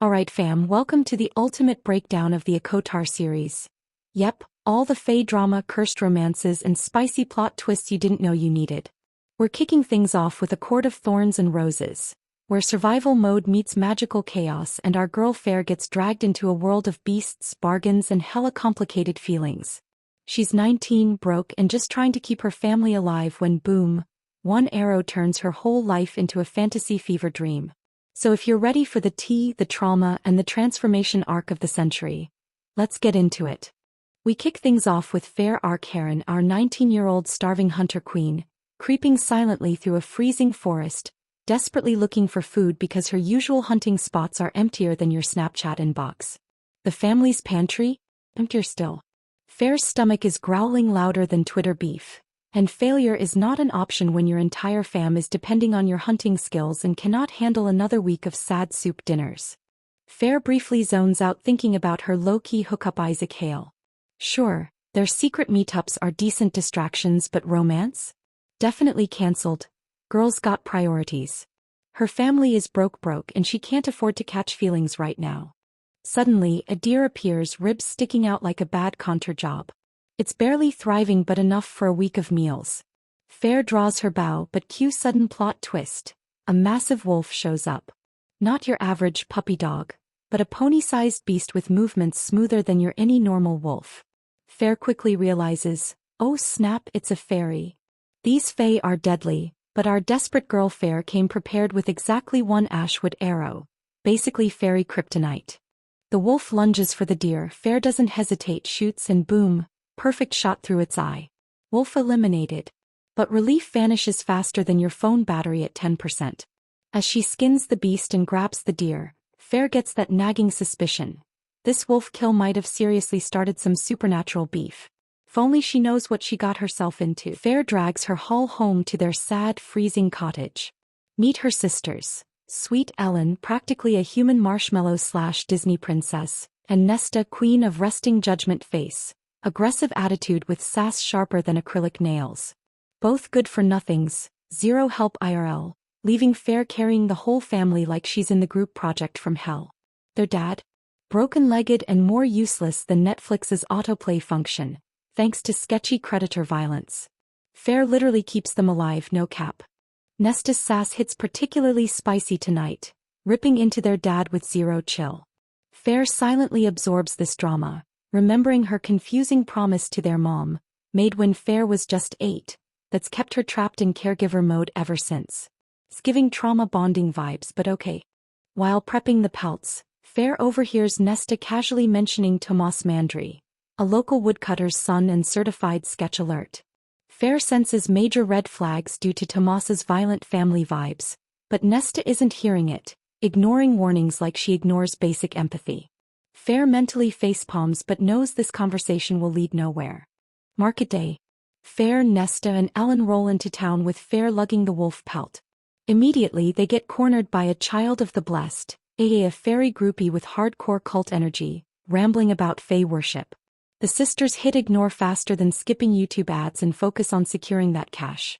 Alright fam, welcome to the ultimate breakdown of the ACOTAR series. Yep, all the Fey drama, cursed romances and spicy plot twists you didn't know you needed. We're kicking things off with a court of thorns and roses, where survival mode meets magical chaos and our girl Feyre gets dragged into a world of beasts, bargains and hella complicated feelings. She's 19, broke and just trying to keep her family alive when boom, one arrow turns her whole life into a fantasy fever dream. So if you're ready for the tea, the trauma, and the transformation arc of the century, let's get into it. We kick things off with Feyre Arkharan, our 19-year-old starving hunter queen, creeping silently through a freezing forest, desperately looking for food because her usual hunting spots are emptier than your Snapchat inbox. The family's pantry? Emptier still. Feyre's stomach is growling louder than Twitter beef. And failure is not an option when your entire fam is depending on your hunting skills and cannot handle another week of sad soup dinners. Feyre briefly zones out thinking about her low-key hookup Isaac Hale. Sure, their secret meetups are decent distractions, but romance? Definitely cancelled. Girl's got priorities. Her family is broke and she can't afford to catch feelings right now. Suddenly, a deer appears, ribs sticking out like a bad contour job. It's barely thriving but enough for a week of meals. Feyre draws her bow but cue sudden plot twist. A massive wolf shows up. Not your average puppy dog, but a pony-sized beast with movements smoother than your any normal wolf. Feyre quickly realizes, oh snap, it's a fairy. These Fae are deadly, but our desperate girl Feyre came prepared with exactly one ashwood arrow, basically fairy kryptonite. The wolf lunges for the deer, Feyre doesn't hesitate, shoots and boom. Perfect shot through its eye. Wolf eliminated. But relief vanishes faster than your phone battery at 10%. As she skins the beast and grabs the deer, Feyre gets that nagging suspicion. This wolf kill might have seriously started some supernatural beef. If only she knows what she got herself into. Feyre drags her haul home to their sad, freezing cottage. Meet her sisters. Sweet Ellen, practically a human marshmallow/Disney princess, and Nesta, queen of resting judgment face. Aggressive attitude with sass sharper than acrylic nails. Both good-for-nothings, zero help IRL, leaving Feyre carrying the whole family like she's in the group project from hell. Their dad? Broken-legged and more useless than Netflix's autoplay function, thanks to sketchy creditor violence. Feyre literally keeps them alive, no cap. Nesta's sass hits particularly spicy tonight, ripping into their dad with zero chill. Feyre silently absorbs this drama, remembering her confusing promise to their mom, made when Feyre was just 8, that's kept her trapped in caregiver mode ever since. It's giving trauma bonding vibes, but okay. While prepping the pelts, Feyre overhears Nesta casually mentioning Tomas Mandry, a local woodcutter's son and certified sketch alert. Feyre senses major red flags due to Tomas's violent family vibes, but Nesta isn't hearing it, ignoring warnings like she ignores basic empathy. Feyre mentally facepalms but knows this conversation will lead nowhere. Market day. Feyre, Nesta and Ellen roll into town with Feyre lugging the wolf pelt. Immediately they get cornered by a child of the blessed, a fairy groupie with hardcore cult energy, rambling about Fae worship. The sisters hit ignore faster than skipping YouTube ads and focus on securing that cash.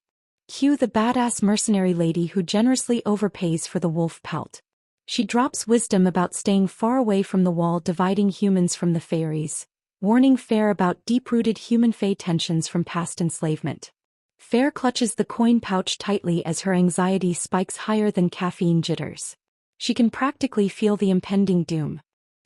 Cue the badass mercenary lady who generously overpays for the wolf pelt. She drops wisdom about staying far away from the wall dividing humans from the fairies, warning Feyre about deep-rooted human-fae tensions from past enslavement. Feyre clutches the coin pouch tightly as her anxiety spikes higher than caffeine jitters. She can practically feel the impending doom.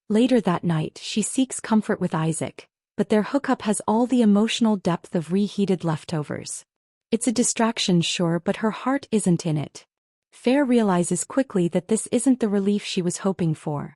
Later that night she seeks comfort with Isaac, but their hookup has all the emotional depth of reheated leftovers. It's a distraction, sure, but her heart isn't in it. Feyre realizes quickly that this isn't the relief she was hoping for.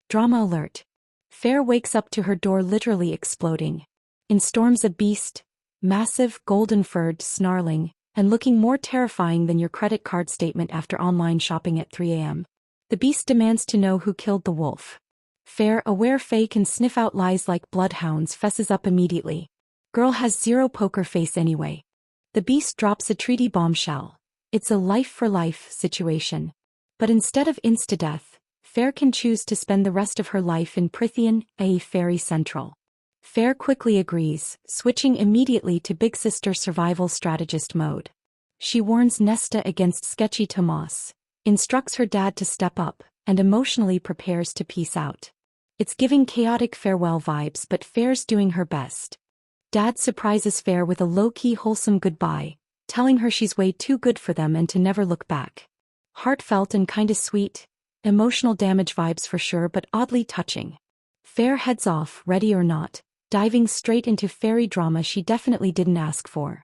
Drama alert. Feyre wakes up to her door literally exploding. In storms a beast, massive, golden-furred, snarling, and looking more terrifying than your credit card statement after online shopping at 3 a.m. The beast demands to know who killed the wolf. Feyre, aware Fae can sniff out lies like bloodhounds, fesses up immediately. Girl has zero poker face anyway. The beast drops a treaty bombshell. It's a life-for-life situation. But instead of insta-death, Feyre can choose to spend the rest of her life in Prythian, a fairy central. Feyre quickly agrees, switching immediately to Big Sister survival strategist mode. She warns Nesta against sketchy Tomas, instructs her dad to step up, and emotionally prepares to peace out. It's giving chaotic farewell vibes, but Feyre's doing her best. Dad surprises Feyre with a low-key wholesome goodbye, telling her she's way too good for them and to never look back. Heartfelt and kinda sweet. Emotional damage vibes for sure, but oddly touching. Feyre heads off, ready or not, diving straight into fairy drama she definitely didn't ask for.